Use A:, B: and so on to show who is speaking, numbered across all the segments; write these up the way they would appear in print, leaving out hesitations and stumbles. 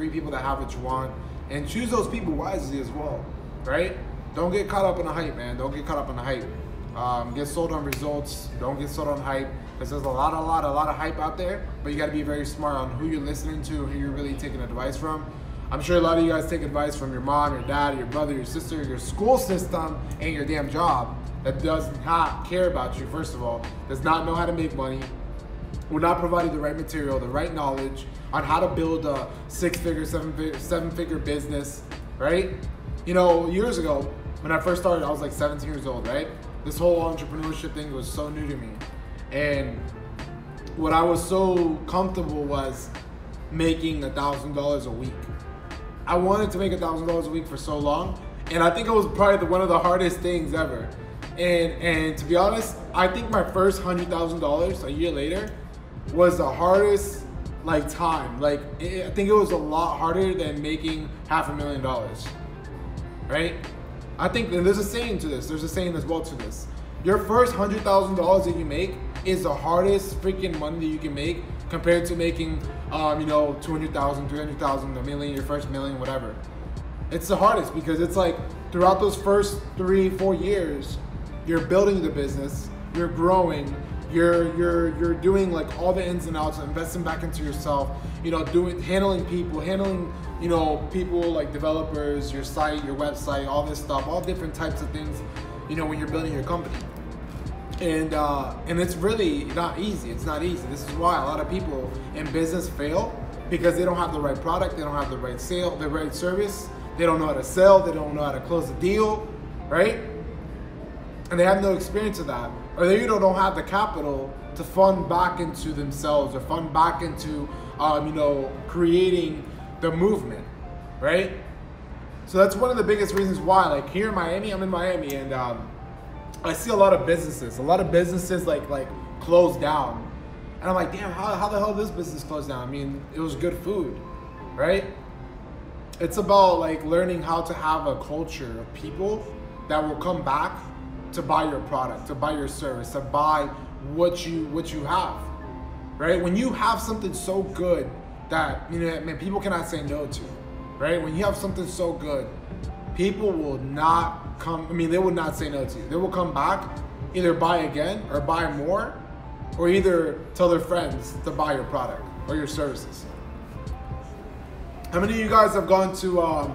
A: 3 people that have what you want, and choose those people wisely as well, right? Don't get caught up in the hype, man. Don't get caught up in the hype. Get sold on results. Don't get sold on hype, because there's a lot of hype out there, but you got to be very smart on who you're listening to, who you're really taking advice from. I'm sure a lot of you guys take advice from your mom, your dad, your brother, your sister, your school system, and your damn job that does not care about you, first of all, does not know how to make money, will not provide you the right material, the right knowledge on how to build a 6-figure, 7-figure business, right? You know, years ago, when I first started, I was like 17 years old, right? This whole entrepreneurship thing was so new to me. And what I was so comfortable was making $1,000 a week. I wanted to make $1,000 a week for so long, and I think it was probably one of the hardest things ever. And to be honest, I think my first $100,000 a year later was the hardest time. I think it was a lot harder than making $500,000, right? I think, and there's a saying to this. There's a saying as well to this. Your first $100,000 that you make is the hardest freaking money that you can make compared to making, you know, 200,000, 300,000, a million, your first million, whatever. It's the hardest because it's like throughout those first 3-4 years, you're building the business, you're growing, you're doing like all the ins and outs, investing back into yourself, you know, handling people, you know, people like developers, your site, your website, all this stuff, all different types of things, you know, when you're building your company. And it's really not easy. It's not easy. This is why a lot of people in business fail, because they don't have the right product, they don't have the right sale, the right service, they don't know how to sell, they don't know how to close the deal, right? And they have no experience of that, or they don't have the capital to fund back into themselves or fund back into, you know, creating the movement, right? So that's one of the biggest reasons why, like here in Miami, I'm in Miami, and I see a lot of businesses like close down, and I'm like, damn, how the hell did this business close down? I mean, it was good food, right? It's about like learning how to have a culture of people that will come back to buy your product, to buy your service, to buy what you have, right? When you have something so good that, you know, man, people cannot say no to, right? When you have something so good, people will not come, I mean, they will not say no to you. They will come back, either buy again or buy more, or either tell their friends to buy your product or your services. How many of you guys have gone to a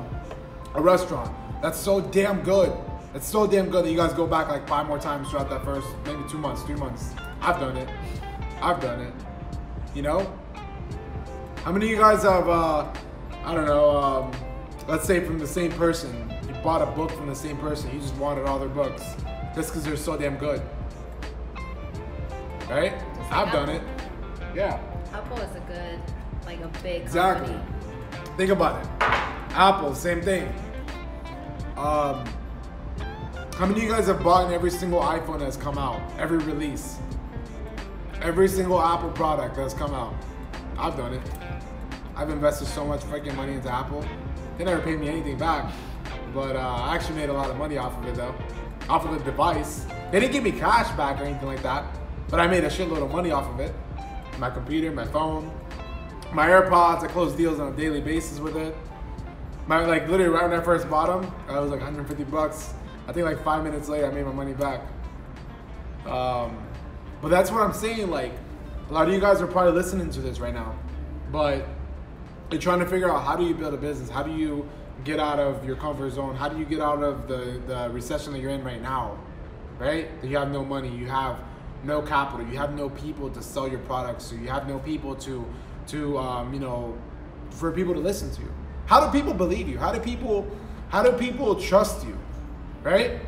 A: restaurant that's so damn good? It's so damn good that you guys go back like 5 more times throughout that first maybe 2 months, 3 months. I've done it. You know? How many of you guys have, I don't know, let's say from the same person, you bought a book from the same person, you just wanted all their books just because they're so damn good, right? I've done it. Yeah.
B: Apple is a good, like a big
A: exactly.
B: company.
A: Think about it. Apple, same thing. How many of you guys have bought every single iPhone that's come out? Every release? Every single Apple product that's come out? I've done it. I've invested so much freaking money into Apple. They never paid me anything back, but I actually made a lot of money off of it though. Off of the device. They didn't give me cash back or anything like that, but I made a shitload of money off of it. My computer, my phone, my AirPods, I close deals on a daily basis with it. Like literally right when I first bought them, I was like 150 bucks. I think like 5 minutes later, I made my money back. But that's what I'm saying. Like, a lot of you guys are probably listening to this right now, but you're trying to figure out how do you build a business? How do you get out of your comfort zone? How do you get out of the recession that you're in right now, right? You have no money, you have no capital, you have no people to sell your products to, you have no people to you know, for people to listen to. How do people believe you? How do people trust you? Right?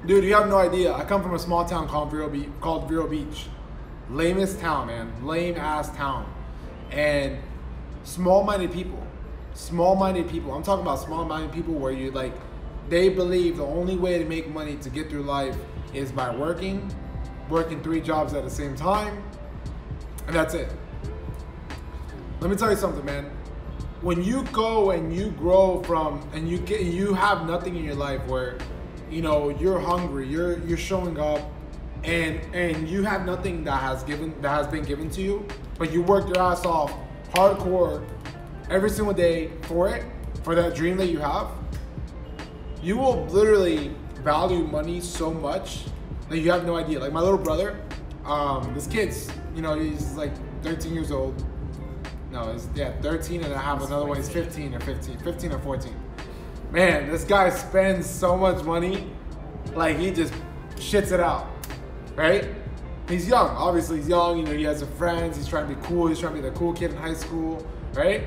A: Dude, you have no idea. I come from a small town called Vero Beach. Lamest town, man. Lame ass town. And small-minded people. Small-minded people. I'm talking about small-minded people where you like, they believe the only way to make money to get through life is by working 3 jobs at the same time, and that's it. Let me tell you something, man. When you go and you grow from, and you have nothing in your life where, you know, you're hungry, you're showing up, and you have nothing that has been given to you, but you worked your ass off hardcore, every single day for it, for that dream that you have, you will literally value money so much that you have no idea. Like my little brother, this kid's, you know, he's like 13 years old. No, he's 13 and I have another one, he's 15 or 14. Man, this guy spends so much money, like he just shits it out, right? He's young, obviously he's young, you know, he has some friends, he's trying to be cool, he's trying to be the cool kid in high school, right?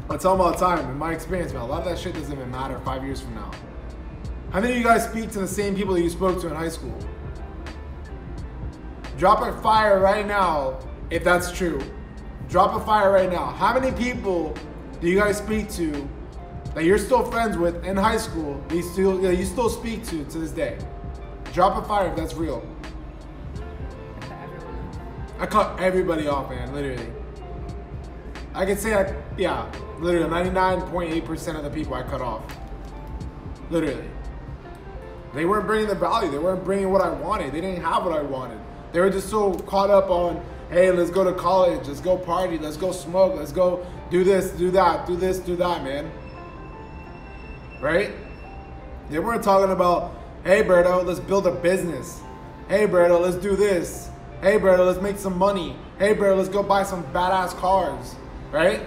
A: I tell him all the time, in my experience, man, a lot of that shit doesn't even matter 5 years from now. How many of you guys speak to the same people that you spoke to in high school? Drop a fire right now if that's true. Drop a fire right now. How many people do you guys speak to that you're still friends with in high school that you still speak to this day? Drop a fire if that's real. I cut everybody off, man, literally. I can say literally 99.8% of the people I cut off. Literally. They weren't bringing the value. They weren't bringing what I wanted. They didn't have what I wanted. They were just so caught up on, hey, let's go to college, let's go party, let's go smoke, let's go do this, do that, do this, do that, man. Right? They weren't talking about, hey, Berto, let's build a business. Hey, Berto, let's do this. Hey, Berto, let's make some money. Hey, Berto, let's go buy some badass cars. Right?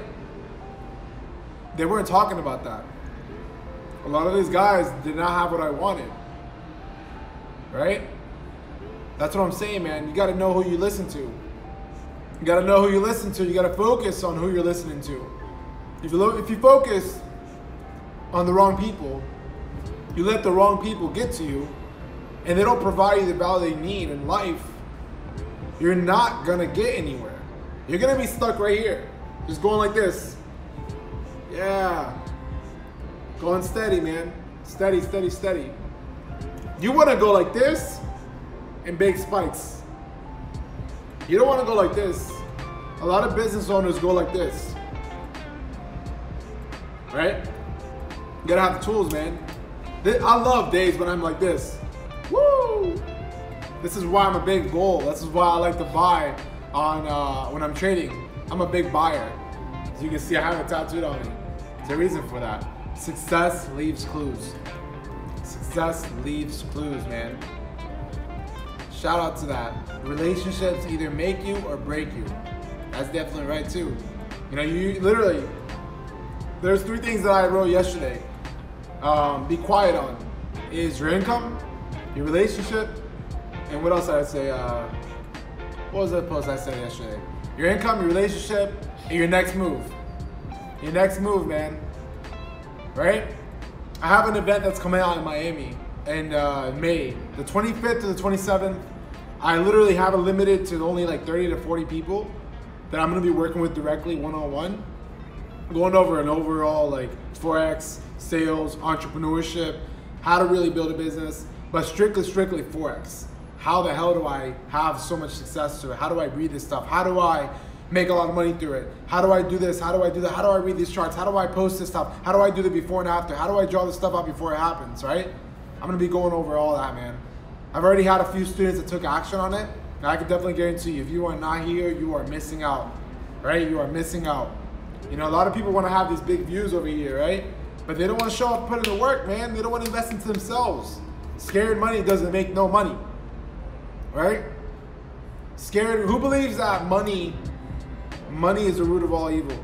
A: They weren't talking about that. A lot of these guys did not have what I wanted. Right? That's what I'm saying, man. You got to know who you listen to. You got to know who you listen to. You got to focus on who you're listening to. If you focus on the wrong people, you let the wrong people get to you, and they don't provide you the value they need in life, you're not going to get anywhere. You're going to be stuck right here. Just going like this. Yeah. Going steady, man. Steady, steady, steady. You want to go like this and big spikes. You don't want to go like this. A lot of business owners go like this. Right? You gotta have the tools, man. I love days when I'm like this. Woo! This is why I'm a big bull. This is why I like to buy on when I'm trading. I'm a big buyer. As you can see, I have it tattooed on me. There's a reason for that. Success leaves clues. Success leaves clues, man. Shout out to that. Relationships either make you or break you. That's definitely right too. You know, you literally, there's 3 things that I wrote yesterday. Be quiet on is your income, your relationship, and what else did I say? What was that post I said yesterday? Your income, your relationship, and your next move. Your next move, man. Right? I have an event that's coming out in Miami in May, the 25th to the 27th. I literally have it limited to only like 30 to 40 people that I'm gonna be working with directly one-on-one, going over an overall like Forex, sales, entrepreneurship, how to really build a business, but strictly Forex. How the hell do I have so much success to it? How do I read this stuff? How do I make a lot of money through it? How do I do this? How do I do that? How do I read these charts? How do I post this stuff? How do I do the before and after? How do I draw this stuff out before it happens, right? I'm gonna be going over all that, man. I've already had a few students that took action on it, and I can definitely guarantee you, if you are not here, you are missing out, right? You are missing out. You know, a lot of people wanna have these big views over here, right? But they don't wanna show up, put in the work, man. They don't wanna invest into themselves. Scared money doesn't make no money, right? Scared, who believes that money is the root of all evil?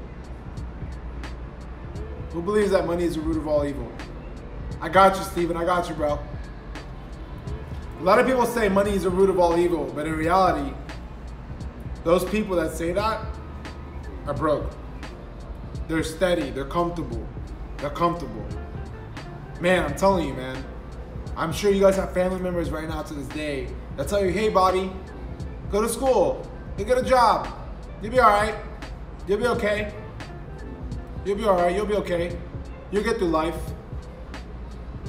A: Who believes that money is the root of all evil? I got you, Steven. I got you, bro. A lot of people say money is the root of all evil, but in reality, those people that say that are broke. They're steady. They're comfortable. They're comfortable. Man, I'm telling you, man. I'm sure you guys have family members right now to this day that tell you, hey, Bobby, go to school. You get a job. You'll be all right. You'll be okay. You'll be all right. You'll be okay. You'll get through life.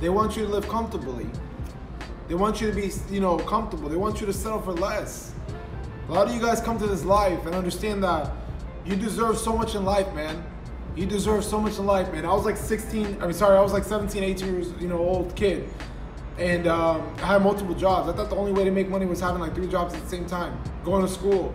A: They want you to live comfortably. They want you to be, you know, comfortable. They want you to settle for less. A lot of you guys come to this life and understand that you deserve so much in life, man. You deserve so much in life, man. I was like 17, 18 years, old kid. And I had multiple jobs. I thought the only way to make money was having like 3 jobs at the same time. Going to school.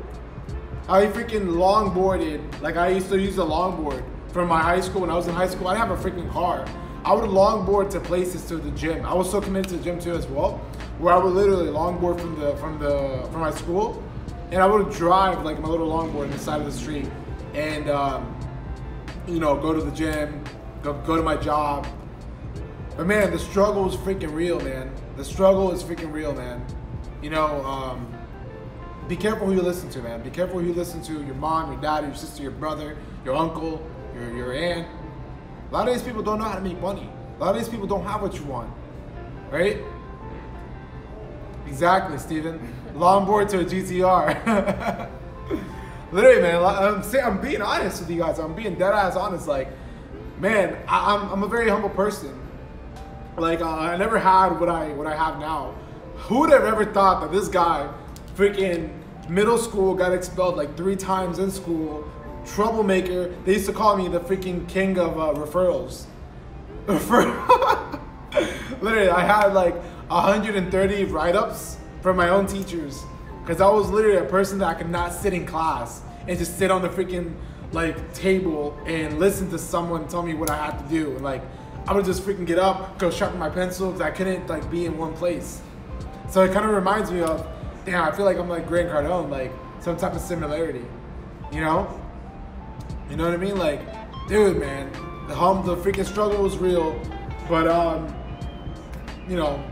A: I freaking longboarded. Like I used to use a longboard from my high school. When I was in high school, I didn't have a freaking car. I would longboard to places, to the gym. I was so committed to the gym too as well, where I would literally longboard from my school, and I would drive like my little longboard on the side of the street, and you know, go to the gym, go to my job. But man, the struggle is freaking real, man. The struggle is freaking real, man. You know, be careful who you listen to, man. Be careful who you listen to. Your mom, your dad, your sister, your brother, your uncle, your aunt. A lot of these people don't know how to make money. A lot of these people don't have what you want, right? Exactly, Steven. Longboard to a GTR. Literally, man, I'm being honest with you guys. I'm being dead ass honest. Like, man, I'm a very humble person. Like, I never had what I have now. Who would have ever thought that this guy, freaking middle school, got expelled like 3 times in school, troublemaker. They used to call me the freaking king of referrals. Literally, I had like 130 write-ups from my own teachers, because I was literally a person that I could not sit in class and just sit on the freaking like table and listen to someone tell me what I had to do. And like, I would just freaking get up, go sharpen my pencil, because I couldn't like be in one place. So it kind of reminds me of, damn, I feel like I'm like Grant Cardone, like some type of similarity, you know? You know what I mean? Like, dude, man, the freaking struggle was real, but you know,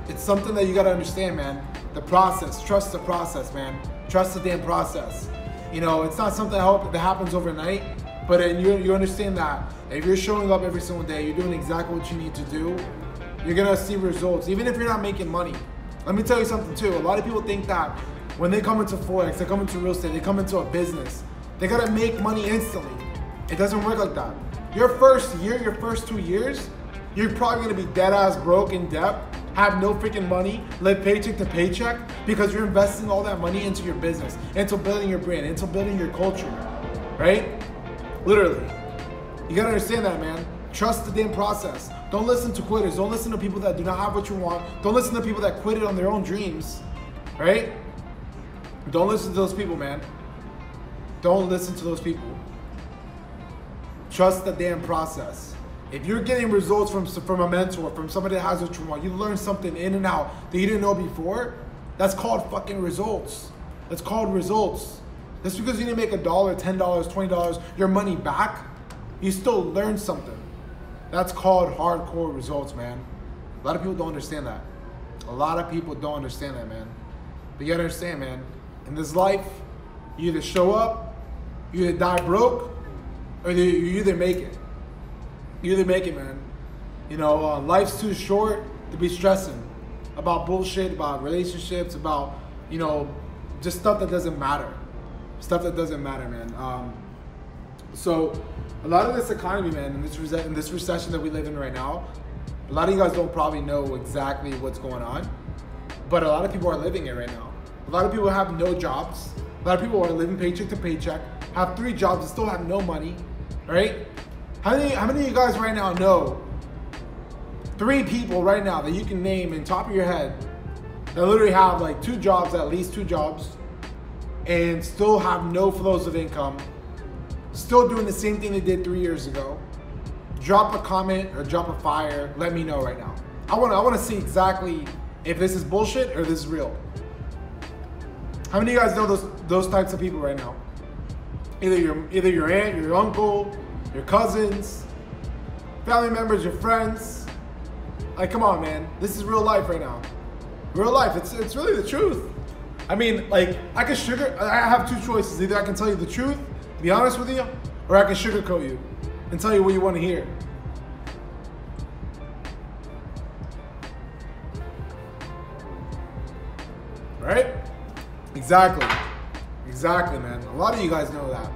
A: it's something that you gotta understand, man. The process, trust the process, man. Trust the damn process. You know, it's not something that happens overnight, but you understand that if you're showing up every single day, you're doing exactly what you need to do, you're gonna see results, even if you're not making money. Let me tell you something too. A lot of people think that when they come into Forex, they come into real estate, they come into a business, they gotta make money instantly. It doesn't work like that. Your first year, your first 2 years, you're probably gonna be dead ass broke in debt, have no freaking money, live paycheck to paycheck, because you're investing all that money into your business, into building your brand, into building your culture, right? Literally. You gotta understand that, man. Trust the damn process. Don't listen to quitters. Don't listen to people that do not have what you want. Don't listen to people that quit it on their own dreams, right? Don't listen to those people, man. Don't listen to those people. Trust the damn process. If you're getting results from a mentor, from somebody that has what you want, you learn something in and out that you didn't know before, that's called fucking results. That's called results. Just because you didn't make $1, $10, $20, your money back, you still learned something. That's called hardcore results, man. A lot of people don't understand that. A lot of people don't understand that, man. But you gotta understand, man, in this life, you either show up, you either die broke, or you either make it. You either make it, man. You know, life's too short to be stressing about bullshit, about relationships, about, you know, just stuff that doesn't matter. Stuff that doesn't matter, man. So a lot of this economy, man, in this recession that we live in right now, a lot of you guys don't probably know exactly what's going on, but a lot of people are living it right now. A lot of people have no jobs. A lot of people are living paycheck to paycheck, have 3 jobs and still have no money, right? How many of you guys right now know 3 people right now that you can name in top of your head that literally have like 2 jobs, at least 2 jobs, and still have no flows of income, still doing the same thing they did 3 years ago? Drop a comment or drop a fire. Let me know right now. I want to see exactly if this is bullshit or this is real. How many of you guys know those types of people right now? Either your aunt, your uncle, your cousins, family members, your friends. Like, come on, man. This is real life right now. Real life. It's really the truth. I mean, like, I have 2 choices. Either I can tell you the truth, be honest with you, or I can sugarcoat you and tell you what you want to hear. Right? Exactly. Exactly, man. A lot of you guys know that.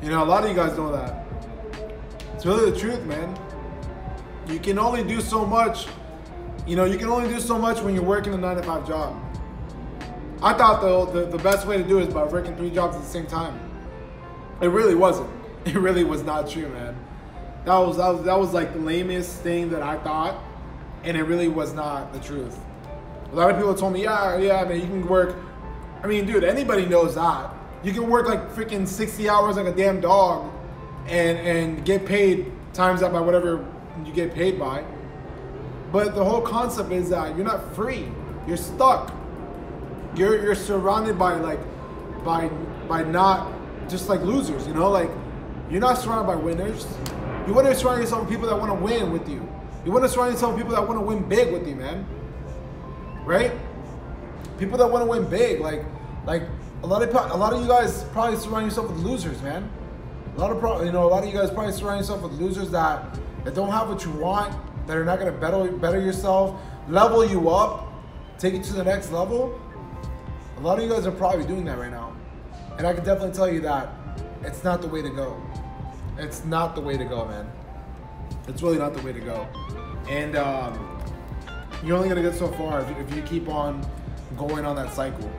A: You know, a lot of you guys know that. It's really the truth, man. You can only do so much. You know, you can only do so much when you're working a 9-to-5 job. I thought the best way to do it is by working 3 jobs at the same time. It really wasn't. It really was not true, man. That was like the lamest thing that I thought, and it really was not the truth. A lot of people told me, yeah, man, you can work. I mean, dude, anybody knows that. You can work like freaking 60 hours like a damn dog, and get paid times that by whatever you get paid by. But the whole concept is that you're not free. You're stuck. You're surrounded by not just like losers, you know, like you're not surrounded by winners. You want to surround yourself with people that want to win with you. You want to surround yourself with people that want to win big with you, man. Right? People that want to win big, like a lot of you guys probably surround yourself with losers, man. A lot of you guys probably surround yourself with losers that don't have what you want, that are not going to better yourself, level you up, take you to the next level. A lot of you guys are probably doing that right now. And I can definitely tell you that it's not the way to go. It's not the way to go, man. It's really not the way to go. And you're only going to get so far if you keep on going on that cycle.